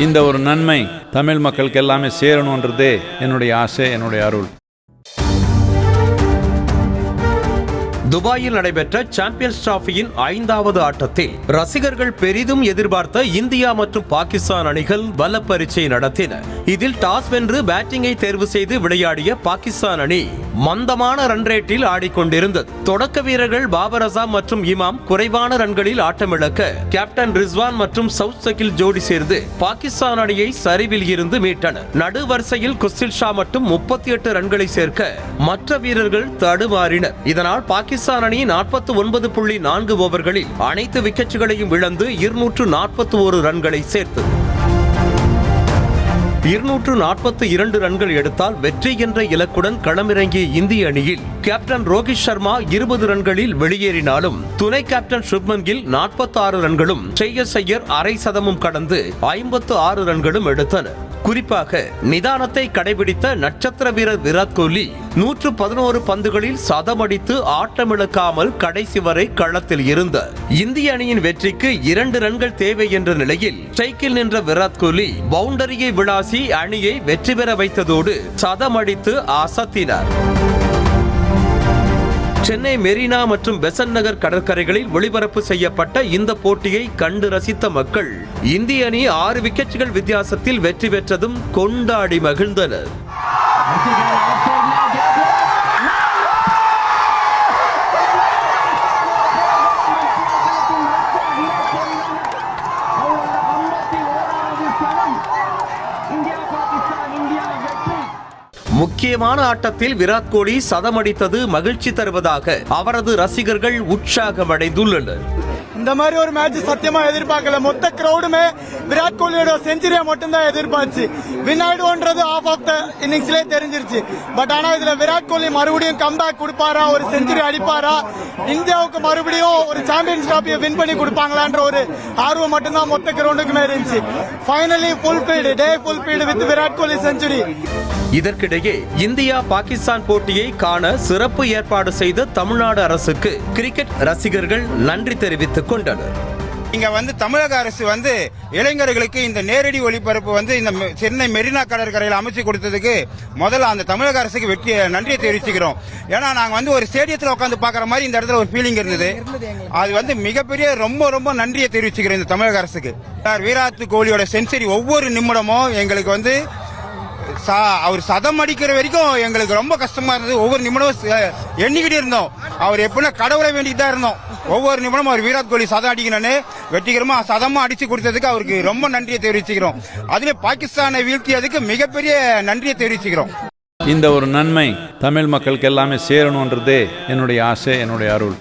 இந்த ஒரு நன்மை தமிழ் மக்களுக்கு எல்லாமே சேரணுன்றதே என்னுடைய ஆசை, என்னுடைய அருள். துபாயில் நடைபெற்ற சாம்பியன்ஸ் டிராபியின் 5வது ஆட்டத்தில் ரசிகர்கள் பெரிதும் எதிர்பார்த்த இந்தியா மற்றும் பாகிஸ்தான் அணிகள் பல பரீட்சை நடத்தின. இதில் டாஸ் வென்று பேட்டிங்கை தேர்வு செய்து விளையாடிய பாகிஸ்தான் அணி மந்தமான ரன் ரேட்டில் ஆடிக்கொண்டிருந்தது. தொடக்க வீரர்கள் பாபர் அசாம் மற்றும் இமாம் குறைவான ரன்களில் ஆட்டமிழக்க கேப்டன் ரிஸ்வான் மற்றும் சவுத் சகில் ஜோடி சேர்ந்து பாகிஸ்தான் அணியை சரிவில் இருந்து மீட்டனர். நடுவரிசையில் குஸ்தில் ஷா மட்டும் 38 ரன்களை சேர்க்க மற்ற வீரர்கள் தடுமாறினர். இதனால் பாகிஸ்தான் அணி 49.4 ஓவர்களில் அனைத்து விக்கெட்டுகளையும் இழந்து 241 ரன்களை சேர்த்தது. 242 ரன்கள் எடுத்தால் வெற்றி என்ற இலக்குடன் களமிறங்கிய இந்திய அணியில் கேப்டன் ரோஹித் சர்மா 20 ரன்களில் வெளியேறினாலும் துணை கேப்டன் சுப்மன் கில் 46 ரன்களும் ஸ்ரேயஸ் ஐயர் அரை சதமும் கடந்து 56 ரன்களும் எடுத்தனர். குறிப்பாக நிதானத்தை கடைபிடித்த நட்சத்திர வீரர் விராட் கோலி 111 பந்துகளில் சதமடித்து ஆட்டமிழக்காமல் கடைசி வரை களத்தில் இருந்தார். இந்திய அணியின் வெற்றிக்கு 2 ரன்கள் தேவை என்ற நிலையில் ஸ்ட்ரைக்கில் நின்ற விராட் கோலி பவுண்டரியை விளாசி அணியை வெற்றி பெற வைத்ததோடு சதமடித்து அசத்தினார். சென்னை மெரினா மற்றும் பெசன்ட் நகர் கடற்கரைகளில் ஒளிபரப்பு செய்யப்பட்ட இந்த போட்டியை கண்டு ரசித்த மக்கள் இந்திய அணி 6 விக்கெட்டுகள் வித்தியாசத்தில் வெற்றி பெற்றதும் கொண்டாடி மகிழ்ந்தனர். முக்கியமான ஆட்டத்தில் விராட் கோலி சதமடித்தது மகிழ்ச்சி தருவதாக அவரது ரசிகர்கள் உற்சாகமடைந்துள்ளனர். இந்த மாதிரி ஒரு மேட்ச் சத்தியமா எதிர்பார்க்கல. மொத்த கிரௌடுமே விராட் கோலியோட செஞ்சுரியா மட்டும்தான் எதிர்பார்த்து வின் ஆயிடுவோன்றது ஆஃப் ஆஃப் த இன்னிங்ஸ்லேயே தெரிஞ்சிருச்சு. பட் ஆனா இதுல விராட் கோலி மறுபடியும் கம்பேக் கொடுப்பாரா, ஒரு செஞ்சுரி அடிப்பாரா, இந்தியாவுக்கு மறுபடியும் ஒரு சாம்பியன்ஸ் டிராபியை வின் பண்ணி கொடுப்பாங்களான்ற ஒரு ஆர்வம் மட்டும்தான் மொத்த கிரௌண்டுக்குமே இருந்துச்சு. Finally fulfilled, day fulfilled with Virat Kohli century. இதற்கிடையே இந்தியா பாகிஸ்தான் போட்டியை காண சிறப்பு ஏற்பாடு செய்த தமிழ்நாடு அரசுக்கு கிரிக்கெட் ரசிகர்கள் நன்றி தெரிவித்துக் கொண்டனர். இங்க தமிழக அரசு இளைஞர்களுக்கு இந்த நேரடி ஒளிபரப்பு இந்த சென்னை மெரினா கடற்கரையில் அமைச்சு கொடுத்ததுக்கு முதல்ல அந்த தமிழக அரசுக்கு நன்றியை தெரிவிச்சுக்கிறோம். ஏன்னா நாங்க ஒரு ஸ்டேடியத்தில் உட்காந்து பாக்குற மாதிரி இந்த இடத்துல ஒரு ஃபீலிங் இருந்தது. அது மிகப்பெரிய ரொம்ப ரொம்ப நன்றியை தெரிவிச்சுக்கிறோம் இந்த தமிழக அரசுக்கு. விராட் கோலியோட செஞ்சுரி ஒவ்வொரு நிமிடமும் எங்களுக்கு அவர் சதம் அடிக்கிற வரைக்கும் எங்களுக்கு ரொம்ப கஷ்டமா இருந்தது. ஒவ்வொரு நிமிடமும் எண்ணிக்கிட்டே இருந்தோம். அவர் எப்படின்னா கடவுளை வேண்டிட்டு தான் இருந்தோம். ஒவ்வொரு நிமிடமும் அவர் விராட் கோலி சதம் அடிக்கணும்னு வெற்றிகரமா சதமா அடிச்சு கொடுத்ததுக்கு அவருக்கு ரொம்ப நன்றியை தெரிவிச்சுக்கிறோம். அதுல பாகிஸ்தானை வீழ்த்தியதுக்கு மிகப்பெரிய நன்றியை தெரிவிச்சுக்கிறோம். இந்த ஒரு நன்மை தமிழ் மக்களுக்கு எல்லாமே சேரணுன்றதே என்னுடைய ஆசை, என்னுடைய அருள்.